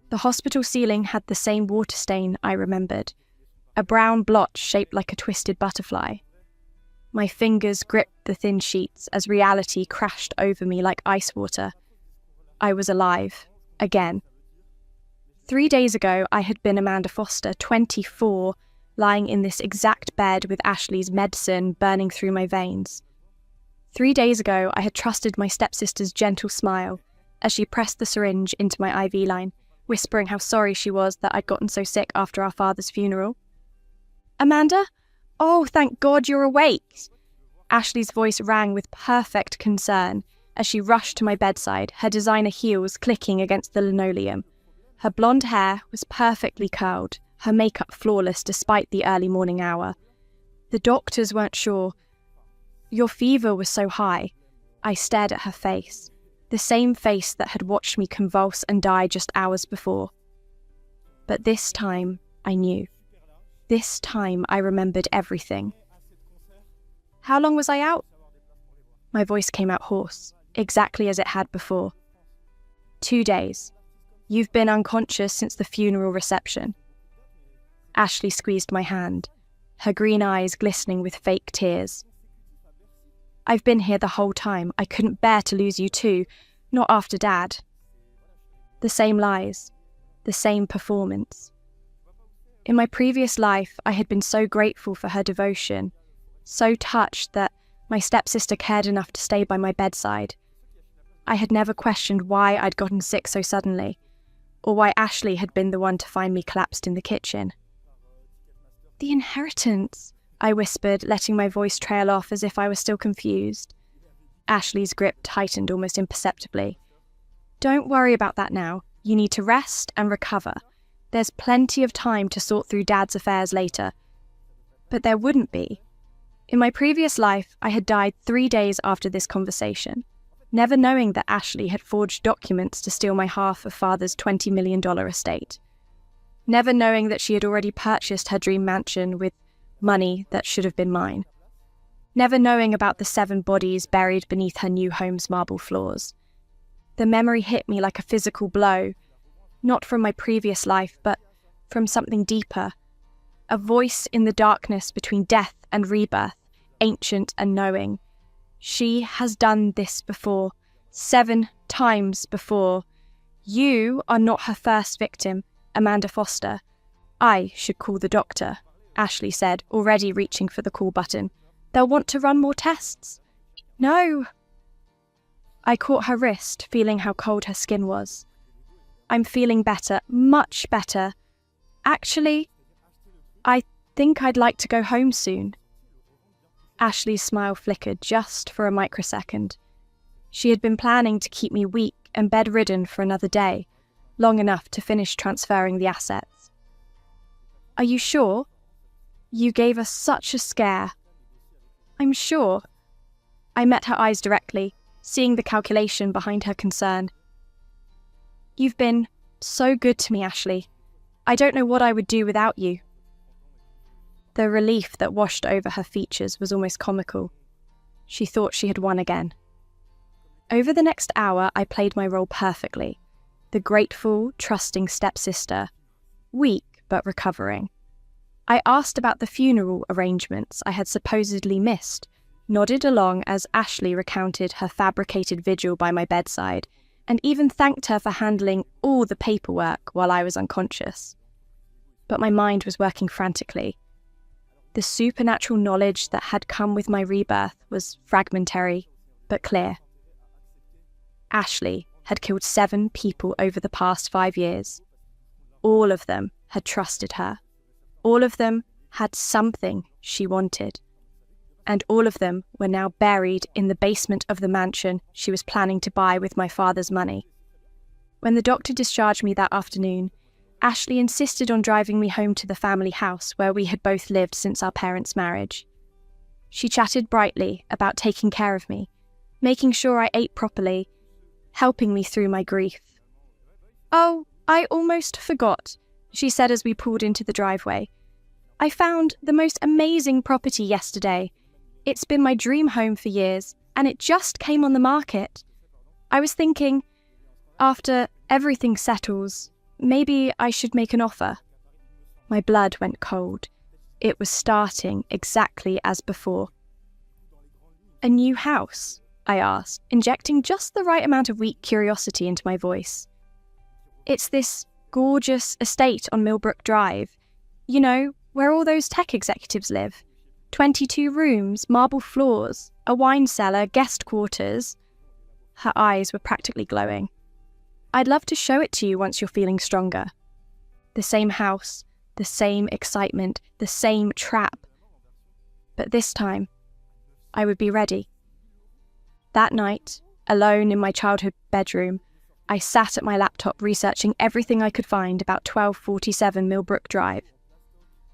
The hospital ceiling had the same water stain I remembered, a brown blotch shaped like a twisted butterfly. My fingers gripped the thin sheets as reality crashed over me like ice water. I was alive, again. 3 days ago, I had been Amanda Foster, 24, lying in this exact bed with Ashley's medicine burning through my veins. 3 days ago, I had trusted my stepsister's gentle smile as she pressed the syringe into my IV line, whispering how sorry she was that I'd gotten so sick after our father's funeral. "Amanda? Oh, thank God you're awake!" Ashley's voice rang with perfect concern as she rushed to my bedside, her designer heels clicking against the linoleum. Her blonde hair was perfectly curled, her makeup flawless despite the early morning hour. The doctors weren't sure. "Your fever was so high." I stared at her face, the same face that had watched me convulse and die just hours before. But this time, I knew. This time, I remembered everything. "How long was I out?" My voice came out hoarse, exactly as it had before. 2 days. You've been unconscious since the funeral reception." Ashley squeezed my hand, her green eyes glistening with fake tears. "I've been here the whole time. I couldn't bear to lose you too, not after Dad." The same lies, the same performance. In my previous life, I had been so grateful for her devotion, so touched that my stepsister cared enough to stay by my bedside. I had never questioned why I'd gotten sick so suddenly, or why Ashley had been the one to find me collapsed in the kitchen. "The inheritance," I whispered, letting my voice trail off as if I was still confused. Ashley's grip tightened almost imperceptibly. "Don't worry about that now. You need to rest and recover. There's plenty of time to sort through Dad's affairs later." But there wouldn't be. In my previous life, I had died 3 days after this conversation, never knowing that Ashley had forged documents to steal my half of Father's $20 million estate. Never knowing that she had already purchased her dream mansion with money that should have been mine. Never knowing about the 7 bodies buried beneath her new home's marble floors. The memory hit me like a physical blow, not from my previous life, but from something deeper. A voice in the darkness between death and rebirth, ancient and knowing. She has done this before, 7 times before. You are not her first victim, Amanda Foster. I should call the doctor, Ashley said, already reaching for the call button. They'll want to run more tests. No. I caught her wrist, feeling how cold her skin was. I'm feeling better, much better. Actually, I think I'd like to go home soon. Ashley's smile flickered just for a microsecond. She had been planning to keep me weak and bedridden for another day, long enough to finish transferring the assets. Are you sure? You gave us such a scare. I'm sure. I met her eyes directly, seeing the calculation behind her concern. You've been so good to me, Ashley. I don't know what I would do without you. The relief that washed over her features was almost comical. She thought she had won again. Over the next hour, I played my role perfectly. The grateful, trusting stepsister. Weak, but recovering. I asked about the funeral arrangements I had supposedly missed, nodded along as Ashley recounted her fabricated vigil by my bedside, and even thanked her for handling all the paperwork while I was unconscious. But my mind was working frantically. The supernatural knowledge that had come with my rebirth was fragmentary, but clear. Ashley had killed 7 people over the past 5 years. All of them had trusted her. All of them had something she wanted. And all of them were now buried in the basement of the mansion she was planning to buy with my father's money. When the doctor discharged me that afternoon, Ashley insisted on driving me home to the family house where we had both lived since our parents' marriage. She chatted brightly about taking care of me, making sure I ate properly, helping me through my grief. "Oh, I almost forgot," she said as we pulled into the driveway. "I found the most amazing property yesterday. It's been my dream home for years, and it just came on the market. I was thinking, after everything settles, maybe I should make an offer. My blood went cold. It was starting exactly as before. A new house? I asked, injecting just the right amount of weak curiosity into my voice. It's this gorgeous estate on Millbrook Drive. You know, where all those tech executives live. 22 rooms, marble floors, a wine cellar, guest quarters. Her eyes were practically glowing. I'd love to show it to you once you're feeling stronger. The same house, the same excitement, the same trap. But this time, I would be ready. That night, alone in my childhood bedroom, I sat at my laptop researching everything I could find about 1247 Millbrook Drive.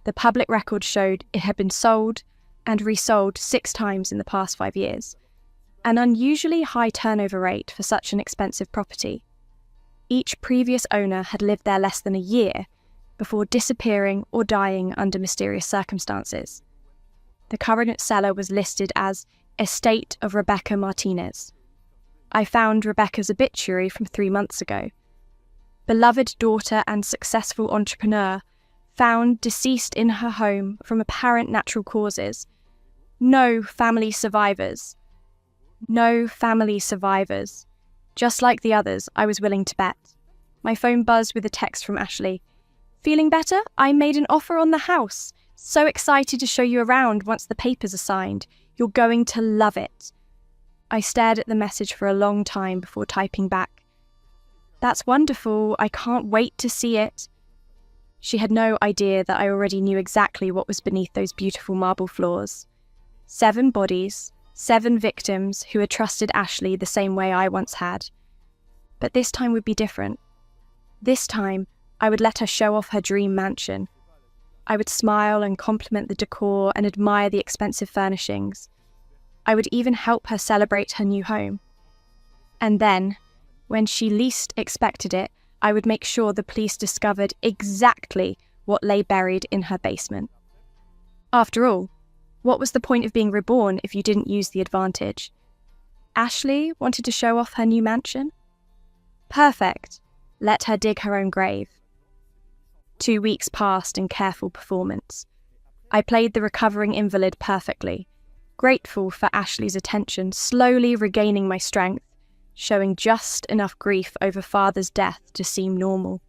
The public record showed it had been sold and resold 6 times in the past 5 years, an unusually high turnover rate for such an expensive property. Each previous owner had lived there less than a year before disappearing or dying under mysterious circumstances. The current seller was listed as Estate of Rebecca Martinez. I found Rebecca's obituary from 3 months ago. Beloved daughter and successful entrepreneur, found deceased in her home from apparent natural causes. No family survivors. No family survivors. Just like the others, I was willing to bet. My phone buzzed with a text from Ashley. Feeling better? I made an offer on the house. So excited to show you around once the papers are signed. You're going to love it. I stared at the message for a long time before typing back. That's wonderful. I can't wait to see it. She had no idea that I already knew exactly what was beneath those beautiful marble floors. 7 bodies, 7 victims who had trusted Ashley the same way I once had. But this time would be different. This time, I would let her show off her dream mansion. I would smile and compliment the decor and admire the expensive furnishings. I would even help her celebrate her new home. And then, when she least expected it, I would make sure the police discovered exactly what lay buried in her basement. After all, what was the point of being reborn if you didn't use the advantage? Ashley wanted to show off her new mansion? Perfect. Let her dig her own grave. 2 weeks passed in careful performance. I played the recovering invalid perfectly, grateful for Ashley's attention, slowly regaining my strength, showing just enough grief over father's death to seem normal.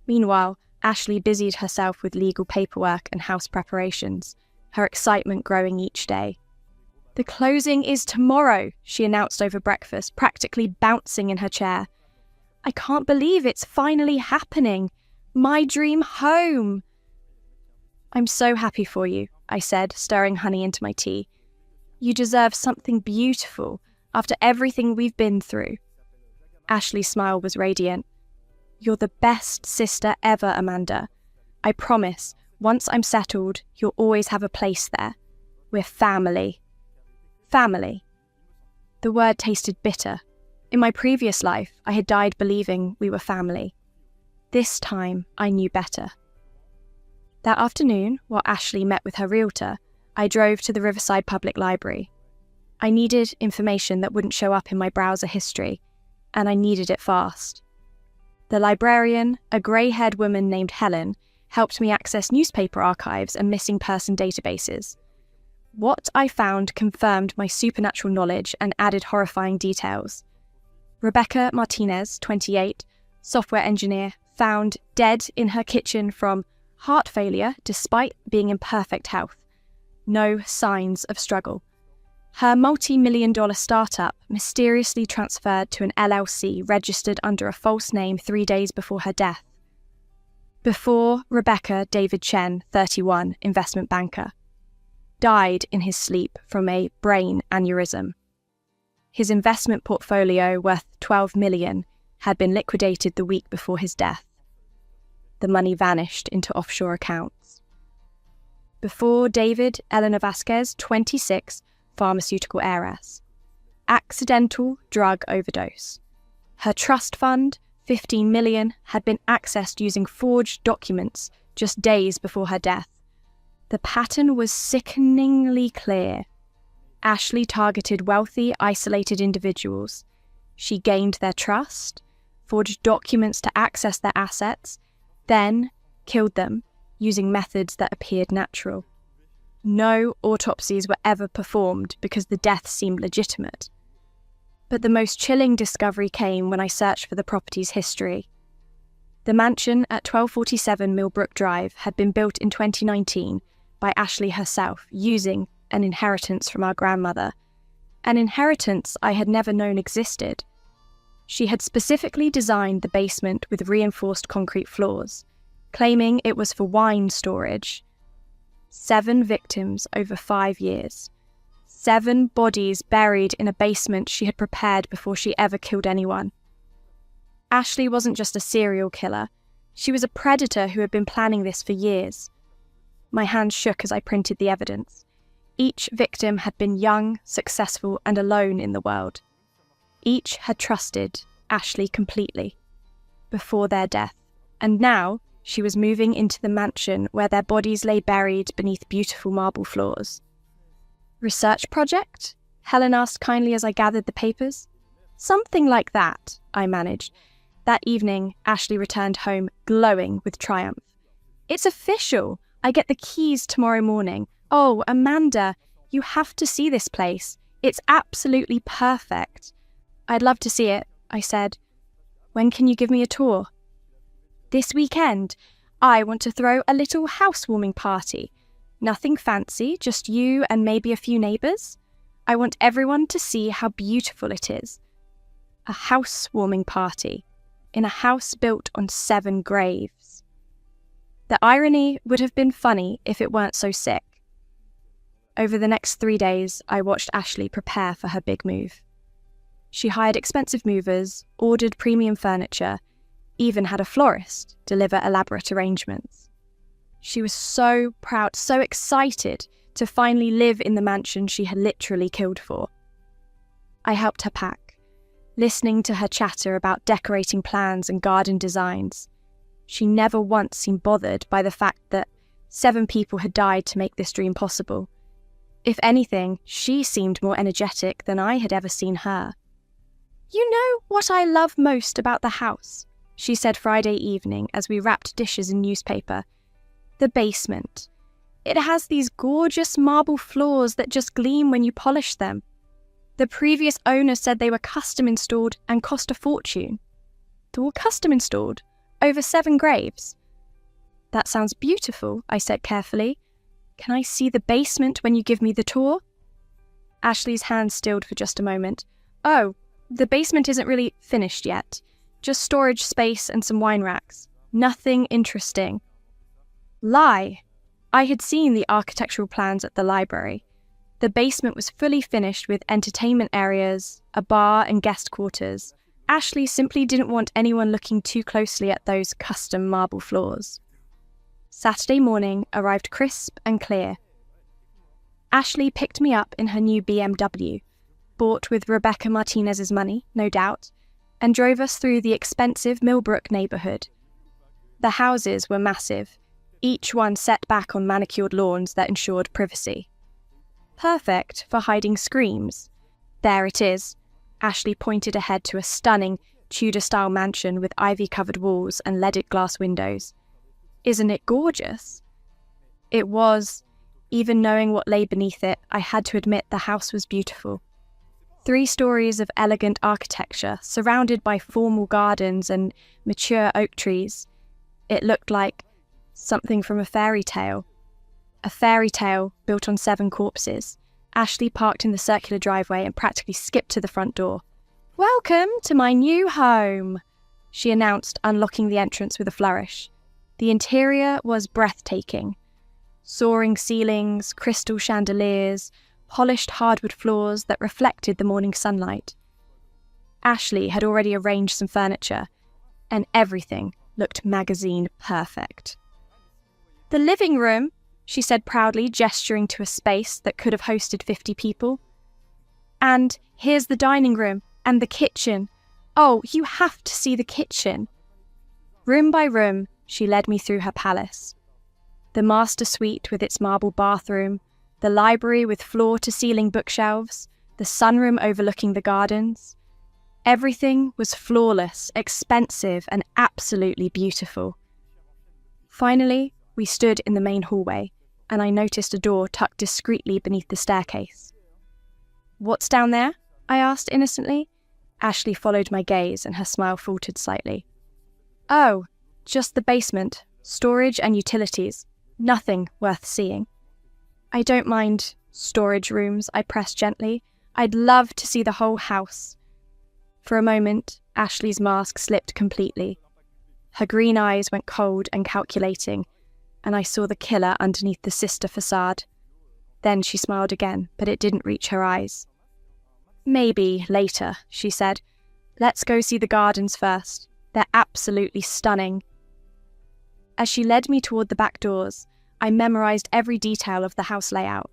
Meanwhile, Ashley busied herself with legal paperwork and house preparations, her excitement growing each day. The closing is tomorrow, she announced over breakfast, practically bouncing in her chair. I can't believe it's finally happening. My dream home. I'm so happy for you, I said, stirring honey into my tea. You deserve something beautiful after everything we've been through. Ashley's smile was radiant. You're the best sister ever, Amanda. I promise, once I'm settled, you'll always have a place there. We're family. Family. The word tasted bitter. In my previous life, I had died believing we were family. This time, I knew better. That afternoon, while Ashley met with her realtor, I drove to the Riverside Public Library. I needed information that wouldn't show up in my browser history, and I needed it fast. The librarian, a grey-haired woman named Helen, helped me access newspaper archives and missing person databases. What I found confirmed my supernatural knowledge and added horrifying details. Rebecca Martinez, 28, software engineer, found dead in her kitchen from heart failure despite being in perfect health. No signs of struggle. Her multi-million-dollar startup mysteriously transferred to an LLC registered under a false name 3 days before her death. Before Rebecca, David Chen, 31, investment banker, died in his sleep from a brain aneurysm. His investment portfolio, worth $12 million, had been liquidated the week before his death. The money vanished into offshore accounts. Before David, Eleanor Vasquez, 26, pharmaceutical heiress. Accidental drug overdose. Her trust fund, $15 million, had been accessed using forged documents just days before her death. The pattern was sickeningly clear. Ashley targeted wealthy, isolated individuals. She gained their trust, forged documents to access their assets, then killed them using methods that appeared natural. No autopsies were ever performed because the death seemed legitimate. But the most chilling discovery came when I searched for the property's history. The mansion at 1247 Millbrook Drive had been built in 2019 by Ashley herself, using an inheritance from our grandmother, an inheritance I had never known existed. She had specifically designed the basement with reinforced concrete floors, claiming it was for wine storage. 7 victims over 5 years. 7 bodies buried in a basement she had prepared before she ever killed anyone. Ashley wasn't just a serial killer. She was a predator who had been planning this for years. My hands shook as I printed the evidence. Each victim had been young, successful, and alone in the world. Each had trusted Ashley completely before their death, and now she was moving into the mansion where their bodies lay buried beneath beautiful marble floors. "Research project?" Helen asked kindly as I gathered the papers. "Something like that," I managed. That evening, Ashley returned home glowing with triumph. "It's official! I get the keys tomorrow morning. Oh, Amanda, you have to see this place. It's absolutely perfect." "I'd love to see it," I said. "When can you give me a tour?" "This weekend. I want to throw a little housewarming party. Nothing fancy, just you and maybe a few neighbours. I want everyone to see how beautiful it is." A housewarming party in a house built on 7 graves. The irony would have been funny if it weren't so sick. Over the next 3 days, I watched Ashley prepare for her big move. She hired expensive movers, ordered premium furniture, even had a florist deliver elaborate arrangements. She was so proud, so excited to finally live in the mansion she had literally killed for. I helped her pack, listening to her chatter about decorating plans and garden designs. She never once seemed bothered by the fact that 7 people had died to make this dream possible. If anything, she seemed more energetic than I had ever seen her. "You know what I love most about the house?" she said Friday evening as we wrapped dishes in newspaper. "The basement. It has these gorgeous marble floors that just gleam when you polish them. The previous owner said they were custom installed and cost a fortune." "They were custom installed? Over 7 graves?" "That sounds beautiful," I said carefully. "Can I see the basement when you give me the tour?" Ashley's hand stilled for just a moment. "Oh, the basement isn't really finished yet. Just storage space and some wine racks. Nothing interesting." Lie. I had seen the architectural plans at the library. The basement was fully finished with entertainment areas, a bar and guest quarters. Ashley simply didn't want anyone looking too closely at those custom marble floors. Saturday morning arrived crisp and clear. Ashley picked me up in her new BMW, bought with Rebecca Martinez's money, no doubt, and drove us through the expensive Millbrook neighbourhood. The houses were massive, each one set back on manicured lawns that ensured privacy. Perfect for hiding screams. There it is. Ashley pointed ahead to a stunning Tudor-style mansion with ivy-covered walls and leaded glass windows. "Isn't it gorgeous?" It was. Even knowing what lay beneath it, I had to admit the house was beautiful. 3 stories of elegant architecture, surrounded by formal gardens and mature oak trees. It looked like something from a fairy tale. A fairy tale built on 7 corpses. Ashley parked in the circular driveway and practically skipped to the front door. "Welcome to my new home," she announced, unlocking the entrance with a flourish. The interior was breathtaking. Soaring ceilings, crystal chandeliers, polished hardwood floors that reflected the morning sunlight. Ashley had already arranged some furniture, and everything looked magazine perfect. "The living room," she said proudly, gesturing to a space that could have hosted 50 people. "And here's the dining room and the kitchen. Oh, you have to see the kitchen." Room by room, she led me through her palace. The master suite with its marble bathroom, the library with floor-to-ceiling bookshelves, the sunroom overlooking the gardens. Everything was flawless, expensive, and absolutely beautiful. Finally, we stood in the main hallway, and I noticed a door tucked discreetly beneath the staircase. "What's down there?" I asked innocently. Ashley followed my gaze, and her smile faltered slightly. "Oh, just the basement, storage and utilities. Nothing worth seeing." "I don't mind storage rooms," I pressed gently. "I'd love to see the whole house." For a moment, Ashley's mask slipped completely. Her green eyes went cold and calculating, and I saw the killer underneath the sister facade. Then she smiled again, but it didn't reach her eyes. "Maybe later," she said. "Let's go see the gardens first. They're absolutely stunning." As she led me toward the back doors, I memorized every detail of the house layout.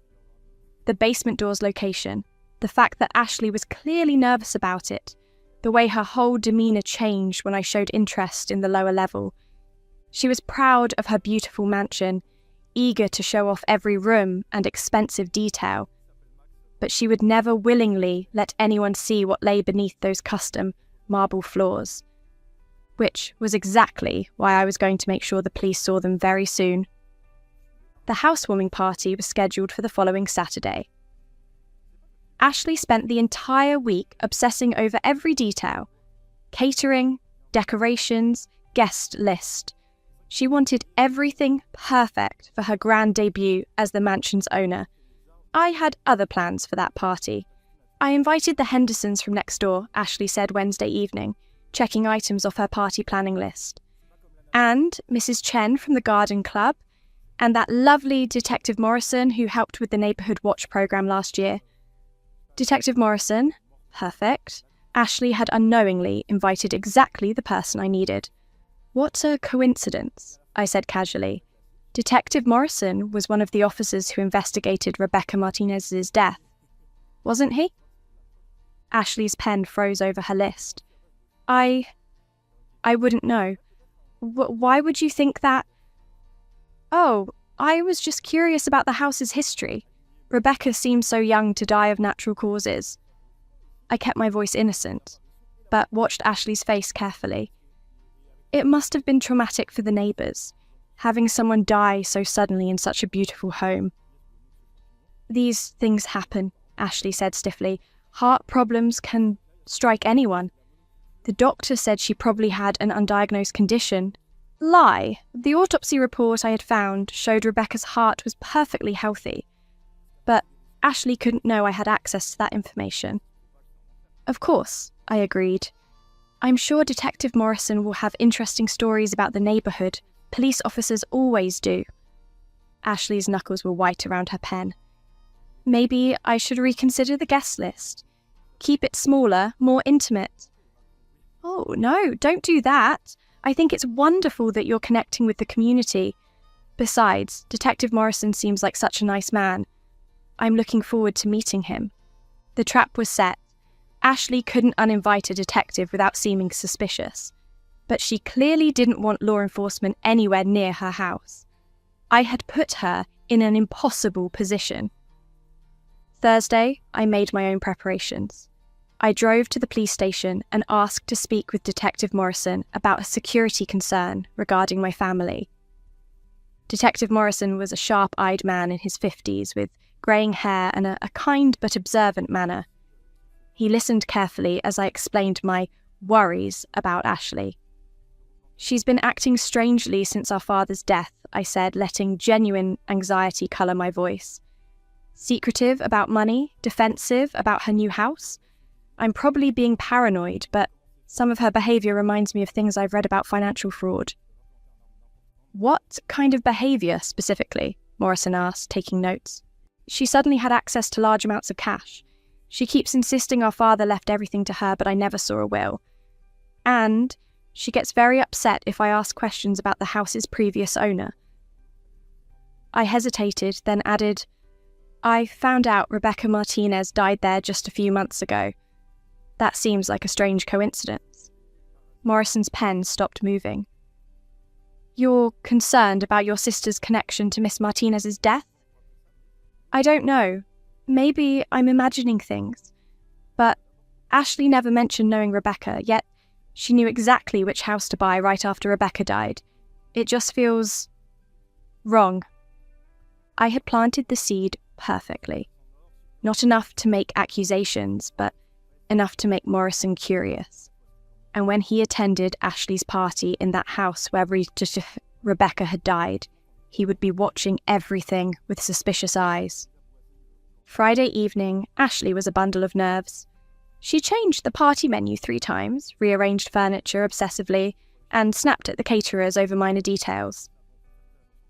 The basement door's location, the fact that Ashley was clearly nervous about it, the way her whole demeanour changed when I showed interest in the lower level. She was proud of her beautiful mansion, eager to show off every room and expensive detail, but she would never willingly let anyone see what lay beneath those custom marble floors. Which was exactly why I was going to make sure the police saw them very soon. The housewarming party was scheduled for the following Saturday. Ashley spent the entire week obsessing over every detail: catering, decorations, guest list. She wanted everything perfect for her grand debut as the mansion's owner. I had other plans for that party. "I invited the Hendersons from next door," Ashley said Wednesday evening, checking items off her party planning list. "And Mrs. Chen from the garden club, and that lovely Detective Morrison who helped with the neighbourhood watch programme last year." Detective Morrison? Perfect. Ashley had unknowingly invited exactly the person I needed. "What a coincidence," I said casually. "Detective Morrison was one of the officers who investigated Rebecca Martinez's death, wasn't he?" Ashley's pen froze over her list. I wouldn't know. Why would you think that?" "Oh, I was just curious about the house's history. Rebecca seemed so young to die of natural causes." I kept my voice innocent, but watched Ashley's face carefully. It must have been traumatic for the neighbours, having someone die so suddenly in such a beautiful home. "These things happen," Ashley said stiffly. "Heart problems can strike anyone. The doctor said she probably had an undiagnosed condition." Lie. The autopsy report I had found showed Rebecca's heart was perfectly healthy. But Ashley couldn't know I had access to that information. "Of course," I agreed. "I'm sure Detective Morrison will have interesting stories about the neighbourhood. Police officers always do." Ashley's knuckles were white around her pen. "Maybe I should reconsider the guest list. Keep it smaller, more intimate." "Oh, no, don't do that. I think it's wonderful that you're connecting with the community. Besides, Detective Morrison seems like such a nice man. I'm looking forward to meeting him." The trap was set. Ashley couldn't uninvite a detective without seeming suspicious, but she clearly didn't want law enforcement anywhere near her house. I had put her in an impossible position. Thursday, I made my own preparations. I drove to the police station and asked to speak with Detective Morrison about a security concern regarding my family. Detective Morrison was a sharp-eyed man in his 50s with greying hair and a kind but observant manner. He listened carefully as I explained my worries about Ashley. "She's been acting strangely since our father's death," I said, letting genuine anxiety colour my voice. "Secretive about money, defensive about her new house. I'm probably being paranoid, but some of her behaviour reminds me of things I've read about financial fraud." "What kind of behaviour specifically?" Morrison asked, taking notes. "She suddenly had access to large amounts of cash. She keeps insisting our father left everything to her, but I never saw a will. And she gets very upset if I ask questions about the house's previous owner." I hesitated, then added, "I found out Rebecca Martinez died there just a few months ago. That seems like a strange coincidence." Morrison's pen stopped moving. "You're concerned about your sister's connection to Miss Martinez's death?" "I don't know. Maybe I'm imagining things. But Ashley never mentioned knowing Rebecca, yet she knew exactly which house to buy right after Rebecca died. It just feels wrong. I had planted the seed perfectly. Not enough to make accusations, but enough to make Morrison curious. And when he attended Ashley's party in that house where Rebecca had died, he would be watching everything with suspicious eyes. Friday evening, Ashley was a bundle of nerves. She changed the party menu 3 times, rearranged furniture obsessively, and snapped at the caterers over minor details.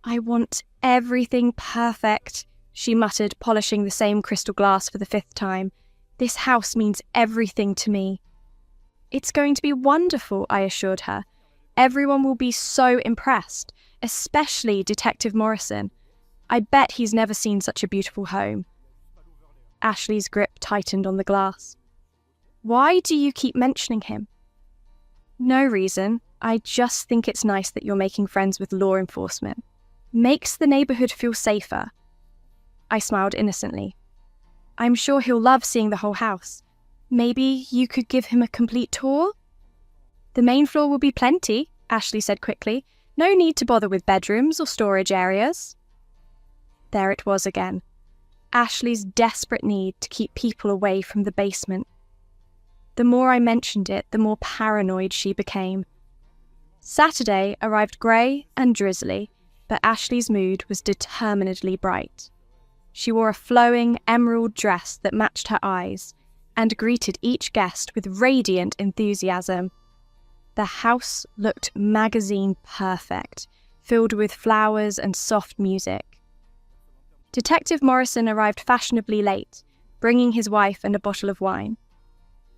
"I want everything perfect," she muttered, polishing the same crystal glass for the 5th time. "This house means everything to me." "It's going to be wonderful," I assured her. "Everyone will be so impressed, especially Detective Morrison. I bet he's never seen such a beautiful home." Ashley's grip tightened on the glass. "Why do you keep mentioning him?" "No reason. I just think it's nice that you're making friends with law enforcement. Makes the neighborhood feel safer." I smiled innocently. "I'm sure he'll love seeing the whole house. Maybe you could give him a complete tour?" "The main floor will be plenty," Ashley said quickly. "No need to bother with bedrooms or storage areas." There it was again. Ashley's desperate need to keep people away from the basement. The more I mentioned it, the more paranoid she became. Saturday arrived grey and drizzly, but Ashley's mood was determinedly bright. She wore a flowing emerald dress that matched her eyes and greeted each guest with radiant enthusiasm. The house looked magazine perfect, filled with flowers and soft music. Detective Morrison arrived fashionably late, bringing his wife and a bottle of wine.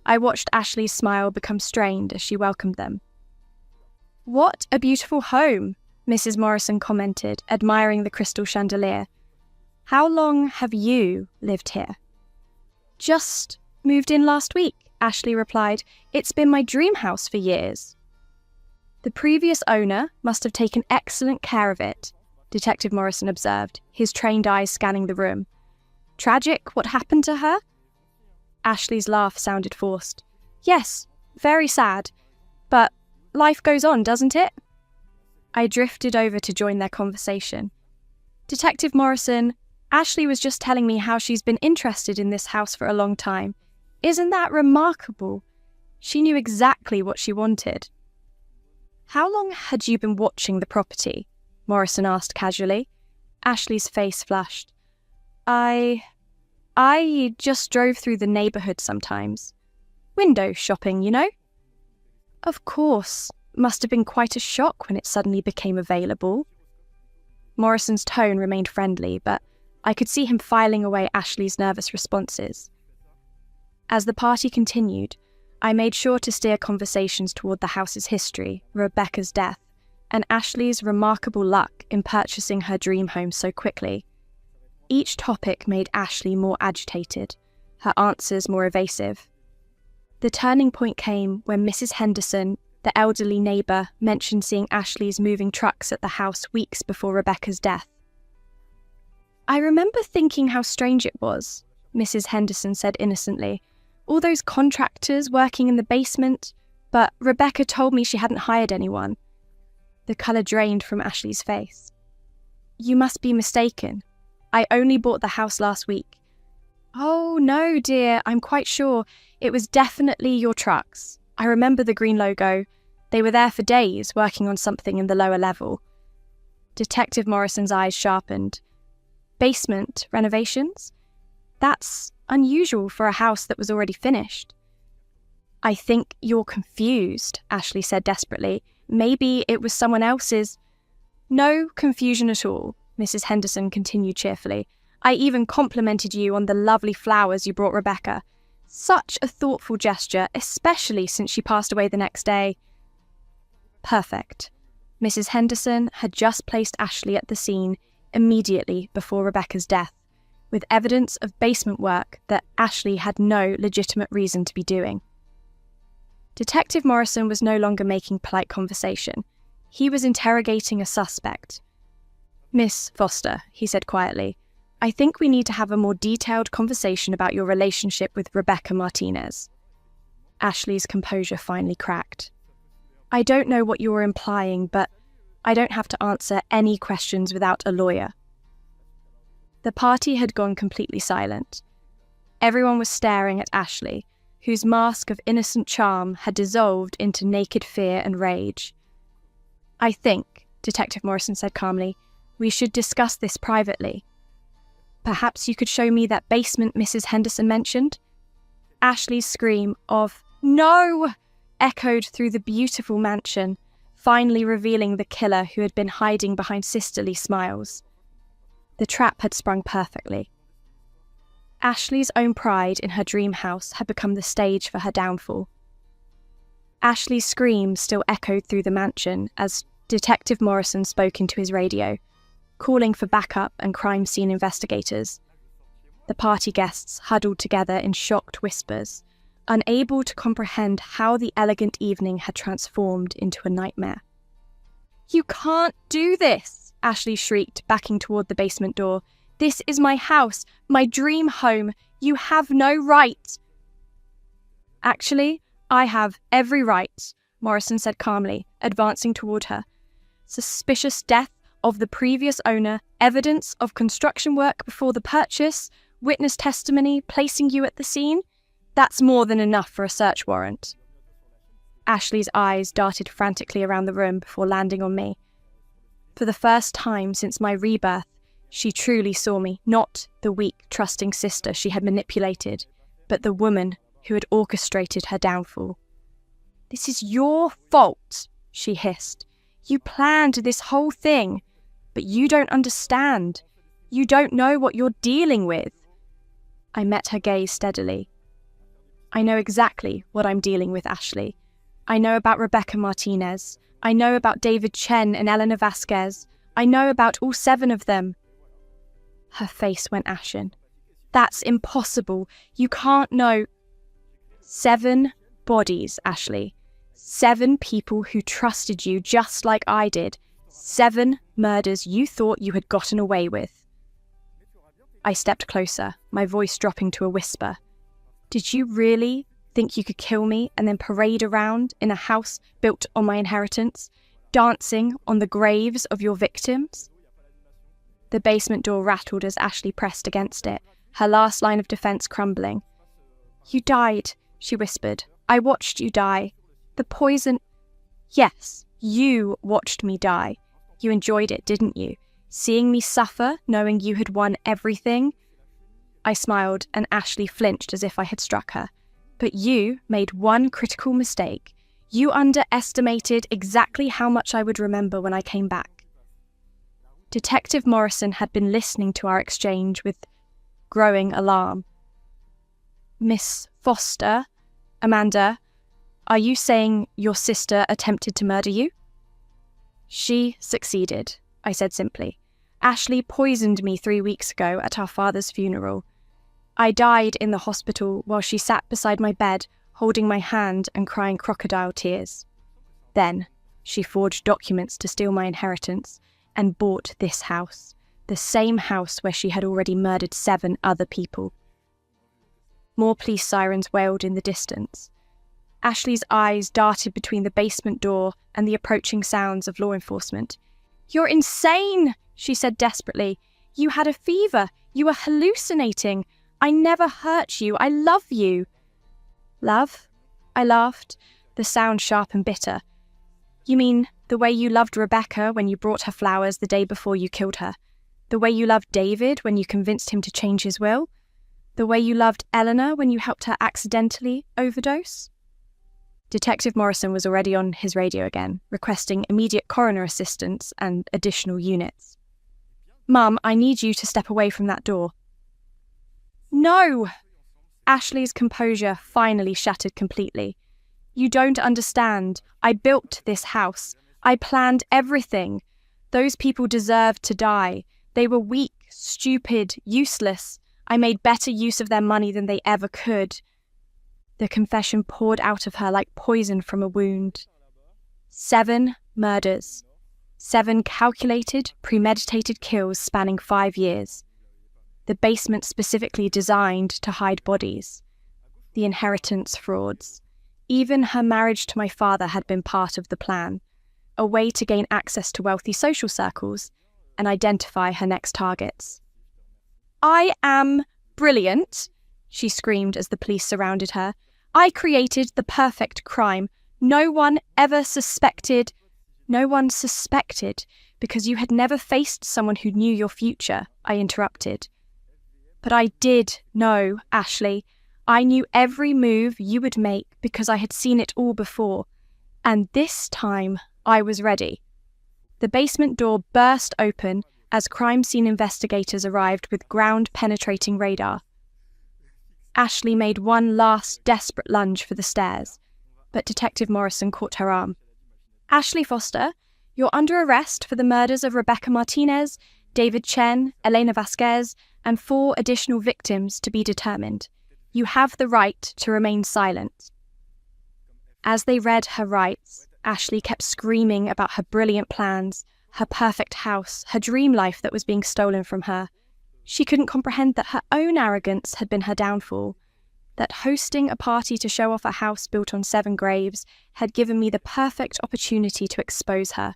I watched Ashley's smile become strained as she welcomed them. "What a beautiful home," Mrs. Morrison commented, admiring the crystal chandelier. "How long have you lived here?" "Just moved in last week," Ashley replied. "It's been my dream house for years." "The previous owner must have taken excellent care of it," Detective Morrison observed, his trained eyes scanning the room. "Tragic what happened to her?" Ashley's laugh sounded forced. "Yes, very sad. But life goes on, doesn't it?" I drifted over to join their conversation. "Detective Morrison, Ashley was just telling me how she's been interested in this house for a long time. Isn't that remarkable? She knew exactly what she wanted." "How long had you been watching the property?" Morrison asked casually. Ashley's face flushed. I just drove through the neighborhood sometimes. Window shopping, you know?" "Of course. Must have been quite a shock when it suddenly became available." Morrison's tone remained friendly, but I could see him filing away Ashley's nervous responses. As the party continued, I made sure to steer conversations toward the house's history, Rebecca's death, and Ashley's remarkable luck in purchasing her dream home so quickly. Each topic made Ashley more agitated, her answers more evasive. The turning point came when Mrs. Henderson, the elderly neighbour, mentioned seeing Ashley's moving trucks at the house weeks before Rebecca's death. "I remember thinking how strange it was," Mrs. Henderson said innocently. "All those contractors working in the basement, but Rebecca told me she hadn't hired anyone." The colour drained from Ashley's face. "You must be mistaken. I only bought the house last week." "Oh, no, dear, I'm quite sure. It was definitely your trucks. I remember the green logo. They were there for days, working on something in the lower level." Detective Morrison's eyes sharpened. "Basement renovations? That's unusual for a house that was already finished." "I think you're confused," Ashley said desperately. "Maybe it was someone else's." "No confusion at all," Mrs. Henderson continued cheerfully. "I even complimented you on the lovely flowers you brought Rebecca. Such a thoughtful gesture, especially since she passed away the next day." Perfect. Mrs. Henderson had just placed Ashley at the scene immediately before Rebecca's death, with evidence of basement work that Ashley had no legitimate reason to be doing. Detective Morrison was no longer making polite conversation. He was interrogating a suspect. "Miss Foster," he said quietly, "I think we need to have a more detailed conversation about your relationship with Rebecca Martinez." Ashley's composure finally cracked. I don't know what you're implying, but I don't have to answer any questions without a lawyer. The party had gone completely silent. Everyone was staring at Ashley, whose mask of innocent charm had dissolved into naked fear and rage. I think, Detective Morrison said calmly, we should discuss this privately. Perhaps you could show me that basement Mrs. Henderson mentioned? Ashley's scream of, "No!" echoed through the beautiful mansion, finally revealing the killer who had been hiding behind sisterly smiles. The trap had sprung perfectly. Ashley's own pride in her dream house had become the stage for her downfall. Ashley's scream still echoed through the mansion as Detective Morrison spoke into his radio, calling for backup and crime scene investigators. The party guests huddled together in shocked whispers, unable to comprehend how the elegant evening had transformed into a nightmare. "You can't do this!" Ashley shrieked, backing toward the basement door. "This is my house, my dream home. You have no right." "Actually, I have every right," Morrison said calmly, advancing toward her. "Suspicious death of the previous owner, evidence of construction work before the purchase, witness testimony placing you at the scene. That's more than enough for a search warrant." Ashley's eyes darted frantically around the room before landing on me. For the first time since my rebirth, she truly saw me, not the weak, trusting sister she had manipulated, but the woman who had orchestrated her downfall. "This is your fault," she hissed. "You planned this whole thing, but you don't understand. You don't know what you're dealing with." I met her gaze steadily. "I know exactly what I'm dealing with, Ashley. I know about Rebecca Martinez. I know about David Chen and Elena Vasquez. I know about all 7 of them." Her face went ashen. "That's impossible. You can't know." 7 bodies, Ashley. 7 people who trusted you just like I did. 7 murders you thought you had gotten away with. I stepped closer, my voice dropping to a whisper. "Did you really think you could kill me and then parade around in a house built on my inheritance, dancing on the graves of your victims?" The basement door rattled as Ashley pressed against it, her last line of defense crumbling. "You died," she whispered. "I watched you die. The poison—" "Yes, you watched me die. You enjoyed it, didn't you? Seeing me suffer, knowing you had won everything?" I smiled, and Ashley flinched as if I had struck her. "But you made one critical mistake. You underestimated exactly how much I would remember when I came back." Detective Morrison had been listening to our exchange with growing alarm. "Miss Foster, Amanda, are you saying your sister attempted to murder you?" "She succeeded," I said simply. "Ashley poisoned me 3 weeks ago at our father's funeral. I died in the hospital while she sat beside my bed, holding my hand and crying crocodile tears. Then she forged documents to steal my inheritance and bought this house, the same house where she had already murdered 7 other people." More police sirens wailed in the distance. Ashley's eyes darted between the basement door and the approaching sounds of law enforcement. "You're insane," she said desperately. "You had a fever. You were hallucinating. I never hurt you. I love you." "Love?" I laughed, the sound sharp and bitter. "You mean the way you loved Rebecca when you brought her flowers the day before you killed her? The way you loved David when you convinced him to change his will? The way you loved Eleanor when you helped her accidentally overdose?" Detective Morrison was already on his radio again, requesting immediate coroner assistance and additional units. "Mum, I need you to step away from that door." "No!" Ashley's composure finally shattered completely. "You don't understand. I built this house. I planned everything. Those people deserved to die. They were weak, stupid, useless. I made better use of their money than they ever could." The confession poured out of her like poison from a wound. 7 murders. 7 calculated, premeditated kills spanning 5 years. The basement specifically designed to hide bodies. The inheritance frauds. Even her marriage to my father had been part of the plan, a way to gain access to wealthy social circles and identify her next targets. "I am brilliant," she screamed as the police surrounded her. "I created the perfect crime. No one suspected because you had never faced someone who knew your future," I interrupted. "But I did know, Ashley. I knew every move you would make because I had seen it all before. And this time, I was ready." The basement door burst open as crime scene investigators arrived with ground-penetrating radar. Ashley made one last desperate lunge for the stairs, but Detective Morrison caught her arm. "Ashley Foster, you're under arrest for the murders of Rebecca Martinez, David Chen, Elena Vasquez, and 4 additional victims to be determined. You have the right to remain silent." As they read her rights, Ashley kept screaming about her brilliant plans, her perfect house, her dream life that was being stolen from her. She couldn't comprehend that her own arrogance had been her downfall, that hosting a party to show off a house built on 7 graves had given me the perfect opportunity to expose her.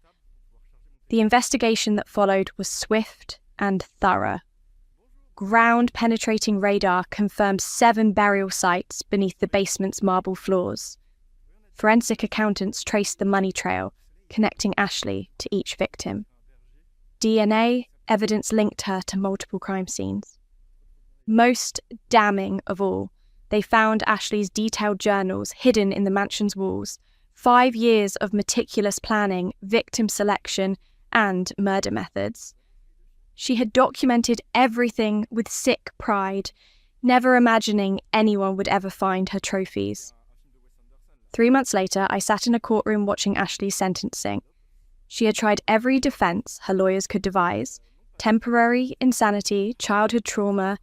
The investigation that followed was swift and thorough. Ground-penetrating radar confirmed 7 burial sites beneath the basement's marble floors. Forensic accountants traced the money trail, connecting Ashley to each victim. DNA evidence linked her to multiple crime scenes. Most damning of all, they found Ashley's detailed journals hidden in the mansion's walls, 5 years of meticulous planning, victim selection, and murder methods. She had documented everything with sick pride, never imagining anyone would ever find her trophies. 3 months later, I sat in a courtroom watching Ashley's sentencing. She had tried every defense her lawyers could devise: temporary insanity, childhood trauma,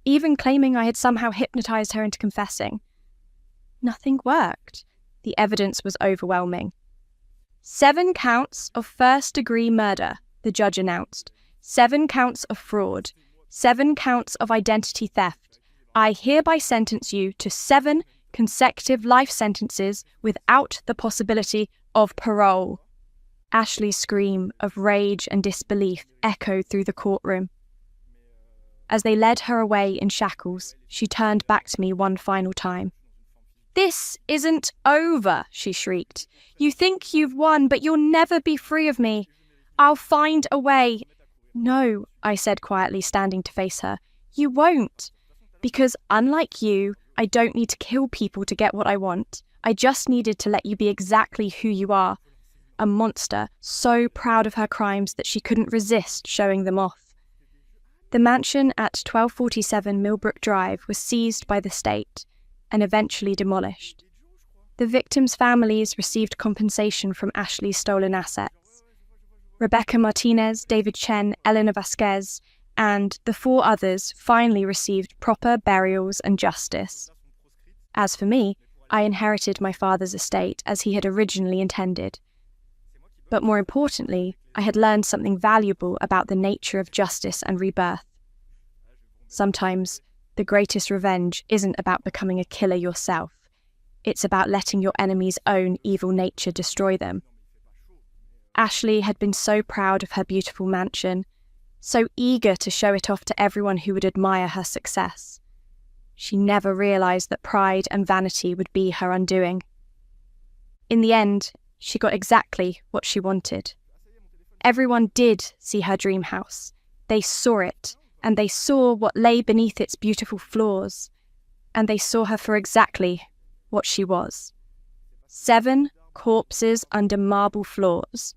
even claiming I had somehow hypnotized her into confessing. Nothing worked. The evidence was overwhelming. 7 counts of first-degree murder, the judge announced. 7 counts of fraud. 7 counts of identity theft. I hereby sentence you to 7 consecutive life sentences without the possibility of parole. Ashley's scream of rage and disbelief echoed through the courtroom. As they led her away in shackles, she turned back to me one final time. "This isn't over," she shrieked. "You think you've won, but you'll never be free of me. I'll find a way." "No," I said quietly, standing to face her. "You won't. Because unlike you, I don't need to kill people to get what I want. I just needed to let you be exactly who you are. A monster, so proud of her crimes that she couldn't resist showing them off." The mansion at 1247 Millbrook Drive was seized by the state and eventually demolished. The victims' families received compensation from Ashley's stolen assets. Rebecca Martinez, David Chen, Elena Vasquez, and the 4 others finally received proper burials and justice. As for me, I inherited my father's estate as he had originally intended. But more importantly, I had learned something valuable about the nature of justice and rebirth. Sometimes, the greatest revenge isn't about becoming a killer yourself. It's about letting your enemy's own evil nature destroy them. Ashley had been so proud of her beautiful mansion, so eager to show it off to everyone who would admire her success. She never realized that pride and vanity would be her undoing. In the end, she got exactly what she wanted. Everyone did see her dream house. They saw it, and they saw what lay beneath its beautiful floors, and they saw her for exactly what she was. 7 corpses under marble floors.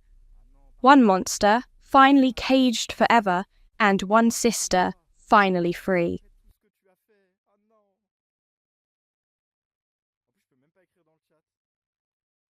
1 monster, finally caged forever, and 1 sister, finally free.